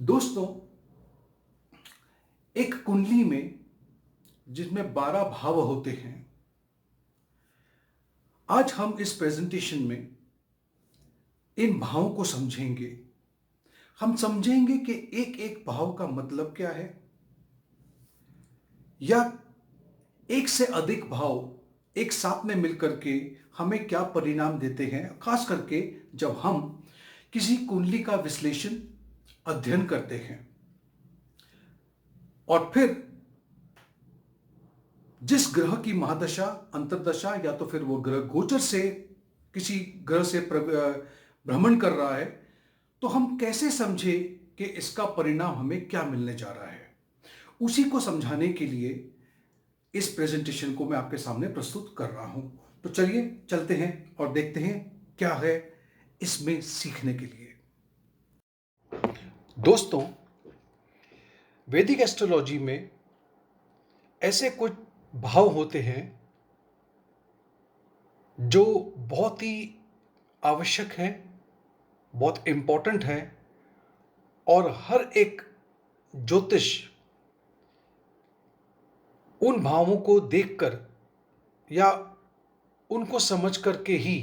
दोस्तों, एक कुंडली में जिसमें 12 भाव होते हैं। आज हम इस प्रेजेंटेशन में इन भावों को समझेंगे। हम समझेंगे कि एक एक भाव का मतलब क्या है, या एक से अधिक भाव एक साथ में मिलकर के हमें क्या परिणाम देते हैं, खास करके जब हम किसी कुंडली का विश्लेषण अध्ययन करते हैं। और फिर जिस ग्रह की महादशा, अंतर्दशा, या तो फिर वो ग्रह गोचर से किसी ग्रह से भ्रमण कर रहा है, तो हम कैसे समझे कि इसका परिणाम हमें क्या मिलने जा रहा है। उसी को समझाने के लिए इस प्रेजेंटेशन को मैं आपके सामने प्रस्तुत कर रहा हूं। तो चलिए चलते हैं और देखते हैं क्या है इसमें सीखने के लिए। दोस्तों, वैदिक एस्ट्रोलॉजी में ऐसे कुछ भाव होते हैं जो बहुत ही आवश्यक हैं, बहुत इम्पोर्टेंट हैं, और हर एक ज्योतिष उन भावों को देखकर या उनको समझ करके ही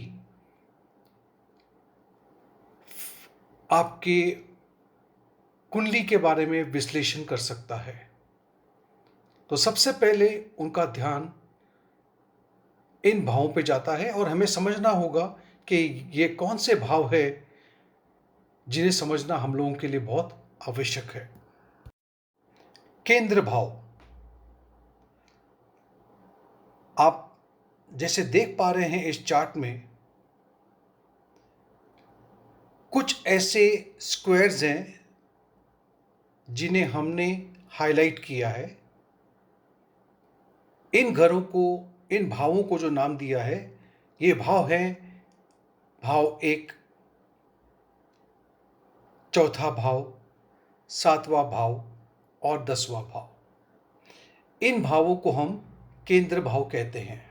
आपके कुंडली के बारे में विश्लेषण कर सकता है। तो सबसे पहले उनका ध्यान इन भावों पे जाता है और हमें समझना होगा कि ये कौन से भाव है जिन्हें समझना हम लोगों के लिए बहुत आवश्यक है। केंद्र भाव, आप जैसे देख पा रहे हैं इस चार्ट में, कुछ ऐसे स्क्वायर्स हैं जिन्हें हमने हाईलाइट किया है। इन घरों को, इन भावों को जो नाम दिया है, ये भाव हैं भाव 1, चौथा भाव, 7वां भाव और 10वां भाव। इन भावों को हम केंद्र भाव कहते हैं।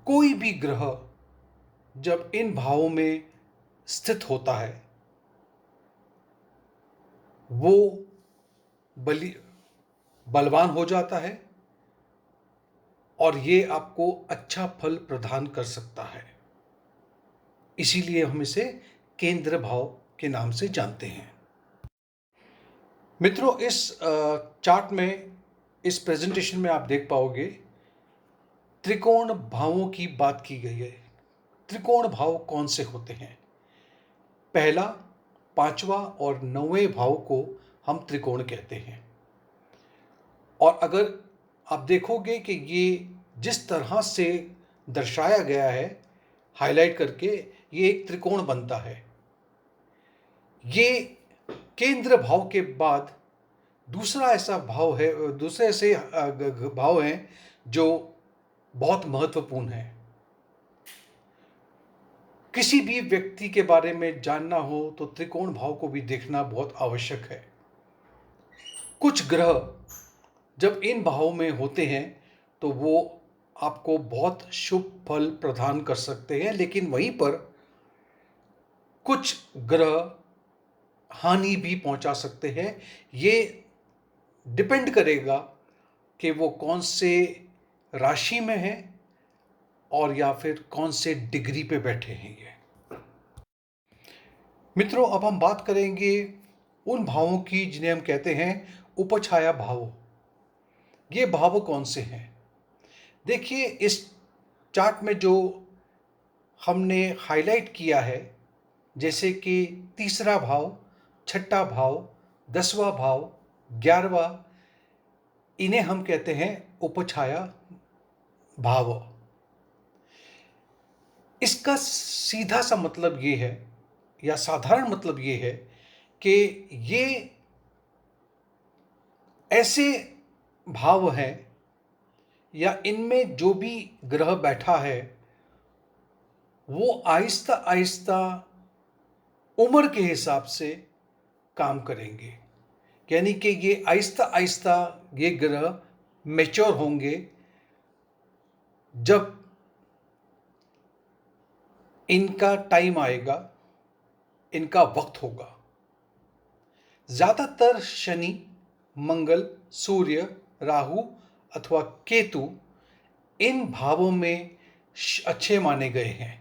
कोई भी ग्रह जब इन भावों में स्थित होता है वो बलवान हो जाता है और ये आपको अच्छा फल प्रदान कर सकता है। इसीलिए हम इसे केंद्र भाव के नाम से जानते हैं। मित्रों, इस चार्ट में, इस प्रेजेंटेशन में आप देख पाओगे त्रिकोण भावों की बात की गई है। त्रिकोण भाव कौन से होते हैं? पहला, 5वां और 9वें भाव को हम त्रिकोण कहते हैं। और अगर आप देखोगे कि ये जिस तरह से दर्शाया गया है हाईलाइट करके, ये एक त्रिकोण बनता है। ये केंद्र भाव के बाद दूसरा ऐसा भाव है, दूसरे ऐसे भाव हैं जो बहुत महत्वपूर्ण है। किसी भी व्यक्ति के बारे में जानना हो तो त्रिकोण भाव को भी देखना बहुत आवश्यक है। कुछ ग्रह जब इन भावों में होते हैं तो वो आपको बहुत शुभ फल प्रदान कर सकते हैं, लेकिन वहीं पर कुछ ग्रह हानि भी पहुंचा सकते हैं। ये डिपेंड करेगा कि वो कौन से राशि में है और या फिर कौन से डिग्री पे बैठे हैं ये। मित्रों, अब हम बात करेंगे उन भावों की जिन्हें हम कहते हैं उपछाया भाव। ये भाव कौन से हैं? देखिए, इस चार्ट में जो हमने हाईलाइट किया है, जैसे कि तीसरा भाव, छठा भाव, 10वां भाव, 11वां, इन्हें हम कहते हैं उपछाया भाव। इसका सीधा सा मतलब ये है, या साधारण मतलब ये है, कि ये ऐसे भाव हैं या इनमें जो भी ग्रह बैठा है वो आहिस्ता आहिस्ता उम्र के हिसाब से काम करेंगे। यानी कि ये आहिस्ता आहिस्ता ये ग्रह मैच्योर होंगे जब इनका टाइम आएगा, इनका वक्त होगा। ज़्यादातर शनि, मंगल, सूर्य, राहु अथवा केतु इन भावों में अच्छे माने गए हैं।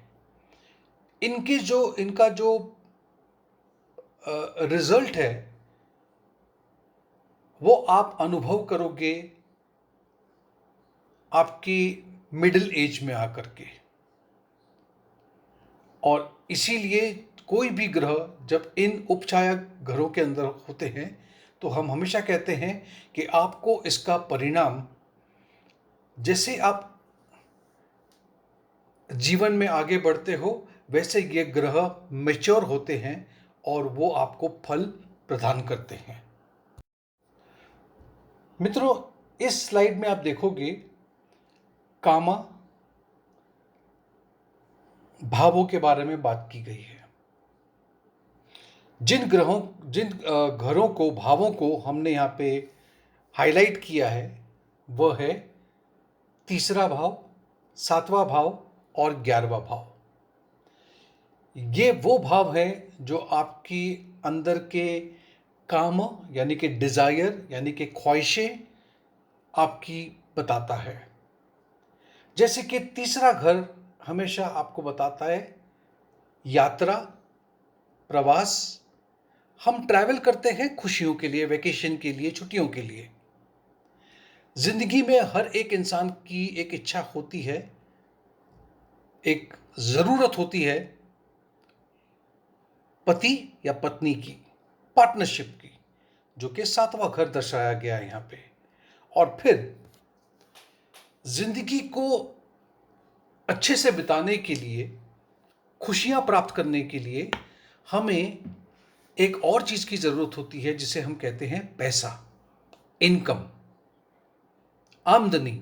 इनका जो रिजल्ट है वो आप अनुभव करोगे आपकी मिडिल एज में आकर के। और इसीलिए कोई भी ग्रह जब इन उपछाया घरों के अंदर होते हैं तो हम हमेशा कहते हैं कि आपको इसका परिणाम, जैसे आप जीवन में आगे बढ़ते हो वैसे ये ग्रह मैच्योर होते हैं और वो आपको फल प्रदान करते हैं। मित्रों, इस स्लाइड में आप देखोगे कामा भावों के बारे में बात की गई है। जिन घरों को, भावों को हमने यहाँ पे हाईलाइट किया है वह है तीसरा भाव, सातवां भाव और 11वां भाव। ये वो भाव है जो आपकी अंदर के काम यानी कि डिजायर यानी कि ख्वाहिशें आपकी बताता है। जैसे कि तीसरा घर हमेशा आपको बताता है यात्रा, प्रवास। हम ट्रैवल करते हैं खुशियों के लिए, वेकेशन के लिए, छुट्टियों के लिए। जिंदगी में हर एक इंसान की एक इच्छा होती है, एक जरूरत होती है पति या पत्नी की, पार्टनरशिप की, जो कि सातवां घर दर्शाया गया है यहां पे। और फिर जिंदगी को अच्छे से बिताने के लिए, खुशियां प्राप्त करने के लिए हमें एक और चीज की जरूरत होती है जिसे हम कहते हैं पैसा, इनकम, आमदनी।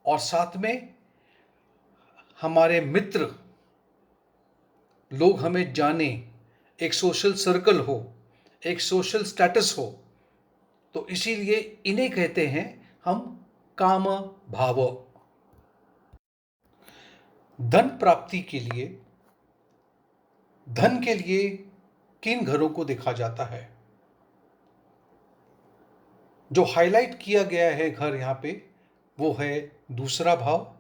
और साथ में हमारे मित्र लोग हमें जाने, एक सोशल सर्कल हो, एक सोशल स्टेटस हो। तो इसीलिए इन्हें कहते हैं हम काम भाव। धन प्राप्ति के लिए, धन के लिए किन घरों को देखा जाता है? जो हाईलाइट किया गया है घर यहां पे वो है दूसरा भाव,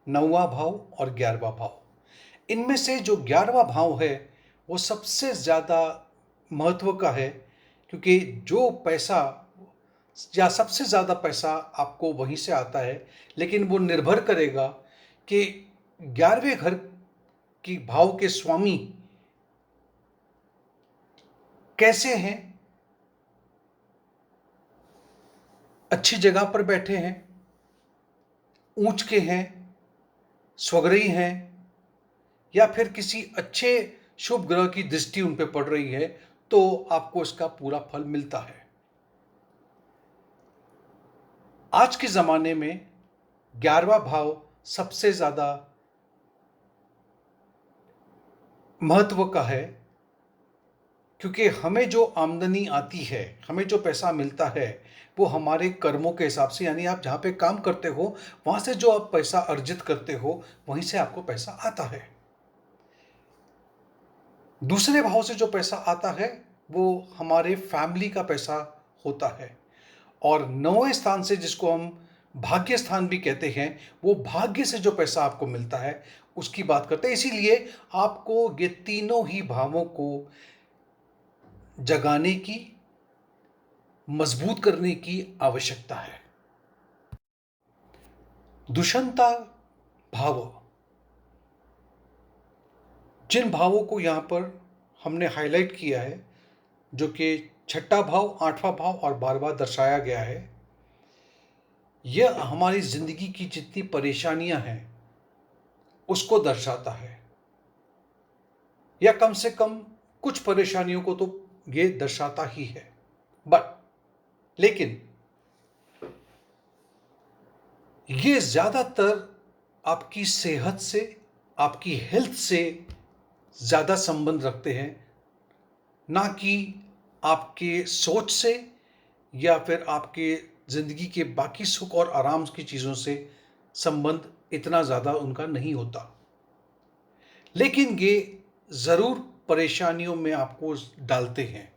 9वां भाव और 11वां भाव। इनमें से जो 11वां भाव है वो सबसे ज़्यादा महत्व का है, क्योंकि जो पैसा या सबसे ज़्यादा पैसा आपको वहीं से आता है। लेकिन वो निर्भर करेगा कि 11वें घर की भाव के स्वामी कैसे हैं, अच्छी जगह पर बैठे हैं, ऊंच के हैं, स्वग्रही हैं, या फिर किसी अच्छे शुभ ग्रह की दृष्टि उन पे पड़ रही है, तो आपको इसका पूरा फल मिलता है। आज के जमाने में 11वां भाव सबसे ज्यादा महत्व का है, क्योंकि हमें जो आमदनी आती है, हमें जो पैसा मिलता है वो हमारे कर्मों के हिसाब से, यानी आप जहां पे काम करते हो वहां से जो आप पैसा अर्जित करते हो वहीं से आपको पैसा आता है। दूसरे भाव से जो पैसा आता है वो हमारे फैमिली का पैसा होता है। और 9वें स्थान से, जिसको हम भाग्य स्थान भी कहते हैं, वो भाग्य से जो पैसा आपको मिलता है उसकी बात करते हैं। इसीलिए आपको ये तीनों ही भावों को जगाने की, मजबूत करने की आवश्यकता है। दुष्यंता भाव, जिन भावों को यहां पर हमने हाईलाइट किया है, जो कि छठा भाव, 8वां भाव और 12वां दर्शाया गया है, यह हमारी जिंदगी की जितनी परेशानियां हैं उसको दर्शाता है, या कम से कम कुछ परेशानियों को तो ये दर्शाता ही है। लेकिन ये ज्यादातर आपकी सेहत से, आपकी हेल्थ से ज्यादा संबंध रखते हैं, ना कि आपके सोच से या फिर आपके जिंदगी के बाकी सुख और आराम की चीजों से संबंध इतना ज्यादा उनका नहीं होता। लेकिन ये जरूर परेशानियों में आपको डालते हैं।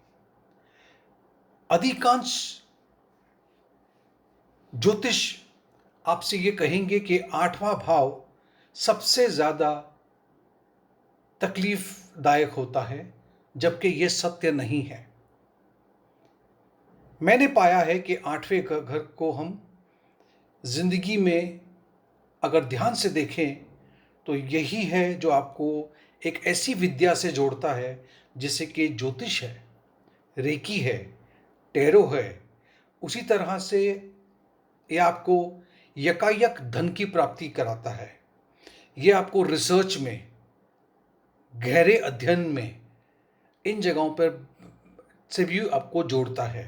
अधिकांश ज्योतिष आपसे ये कहेंगे कि 8वां भाव सबसे ज़्यादा तकलीफदायक होता है, जबकि ये सत्य नहीं है। मैंने पाया है कि 8वें घर को हम ज़िंदगी में अगर ध्यान से देखें तो यही है जो आपको एक ऐसी विद्या से जोड़ता है जैसे कि ज्योतिष है, रेकी है, टैरो है। उसी तरह से ये आपको यकायक धन की प्राप्ति कराता है। ये आपको रिसर्च में, गहरे अध्ययन में, इन जगहों पर से भी आपको जोड़ता है।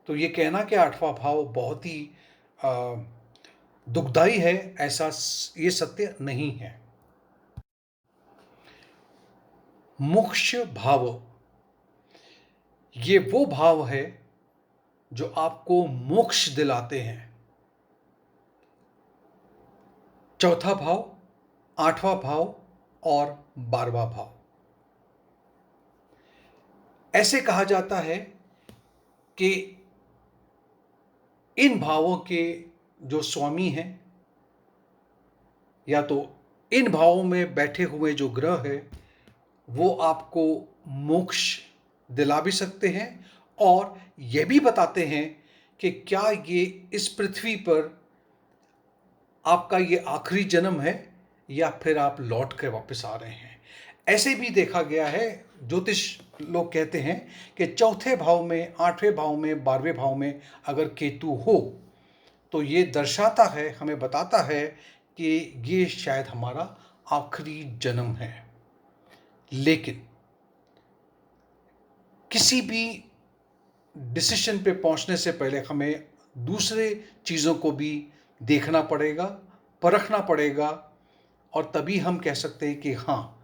तो ये कहना कि 8वां भाव बहुत ही दुखदाई है, ऐसा ये सत्य नहीं है। मोक्ष भाव, ये वो भाव है जो आपको मोक्ष दिलाते हैं। चौथा भाव, 8वां भाव और 12वां भाव। ऐसे कहा जाता है कि इन भावों के जो स्वामी हैं, या तो इन भावों में बैठे हुए जो ग्रह है, वो आपको मोक्ष दिला भी सकते हैं और यह भी बताते हैं कि क्या ये इस पृथ्वी पर आपका ये आखिरी जन्म है या फिर आप लौट कर वापस आ रहे हैं। ऐसे भी देखा गया है, ज्योतिष लोग कहते हैं कि चौथे भाव में, 8वें भाव में, 12वें भाव में अगर केतु हो तो ये दर्शाता है, हमें बताता है कि ये शायद हमारा आखिरी जन्म है। लेकिन किसी भी डिसीजन पे पहुंचने से पहले हमें दूसरे चीज़ों को भी देखना पड़ेगा, परखना पड़ेगा, और तभी हम कह सकते हैं कि हाँ,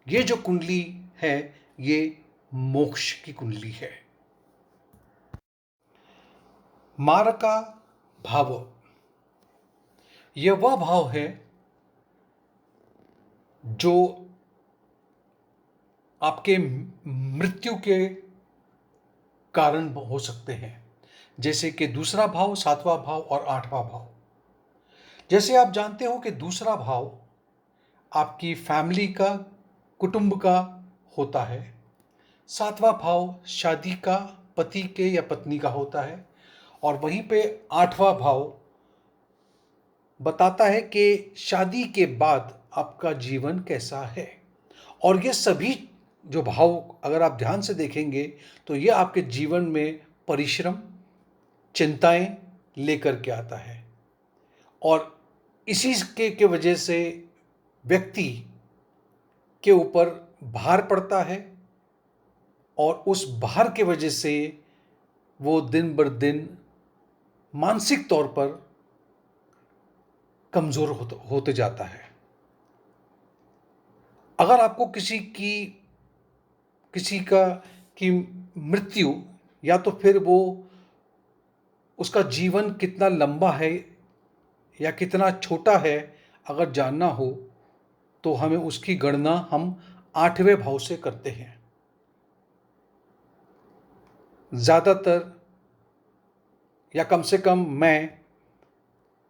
ये जो कुंडली है ये मोक्ष की कुंडली है। मारका भाव, यह वह भाव है जो आपके मृत्यु के कारण हो सकते हैं, जैसे कि दूसरा भाव, 7वां भाव और 8वां भाव। जैसे आप जानते हो कि दूसरा भाव आपकी फैमिली का, कुटुंब का होता है। 7वां भाव शादी का, पति के या पत्नी का होता है। और वहीं पे 8वां भाव बताता है कि शादी के बाद आपका जीवन कैसा है। और ये सभी जो भाव अगर आप ध्यान से देखेंगे तो ये आपके जीवन में परिश्रम, चिंताएं लेकर के आता है। और इसी के वजह से व्यक्ति के ऊपर भार पड़ता है और उस भार के वजह से वो दिन बर दिन मानसिक तौर पर कमज़ोर होते जाता है। अगर आपको किसी की मृत्यु, या तो फिर वो उसका जीवन कितना लंबा है या कितना छोटा है अगर जानना हो तो हमें उसकी गणना हम 8वें भाव से करते हैं। ज़्यादातर या कम से कम मैं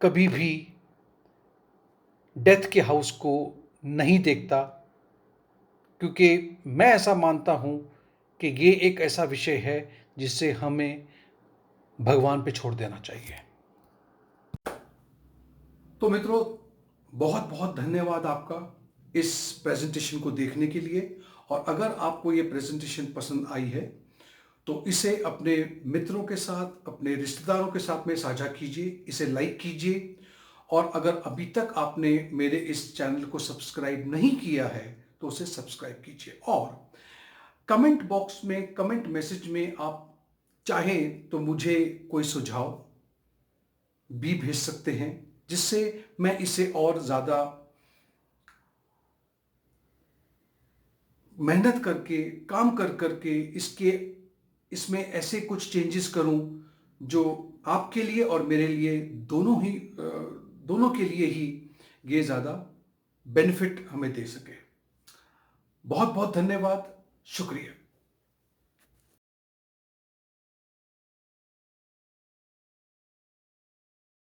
कभी भी डेथ के हाउस को नहीं देखता, क्योंकि मैं ऐसा मानता हूँ कि ये एक ऐसा विषय है जिसे हमें भगवान पे छोड़ देना चाहिए। तो मित्रों, बहुत बहुत धन्यवाद आपका इस प्रेजेंटेशन को देखने के लिए। और अगर आपको ये प्रेजेंटेशन पसंद आई है तो इसे अपने मित्रों के साथ, अपने रिश्तेदारों के साथ में साझा कीजिए, इसे लाइक कीजिए। और अगर अभी तक आपने मेरे इस चैनल को सब्सक्राइब नहीं किया है तो उसे सब्सक्राइब कीजिए। और कमेंट बॉक्स में, कमेंट मैसेज में आप चाहें तो मुझे कोई सुझाव भी भेज सकते हैं, जिससे मैं इसे और ज़्यादा मेहनत करके, काम कर करके इसमें ऐसे कुछ चेंजेस करूं जो आपके लिए और मेरे लिए दोनों के लिए ही ये ज़्यादा बेनिफिट हमें दे सके। बहुत बहुत धन्यवाद, शुक्रिया।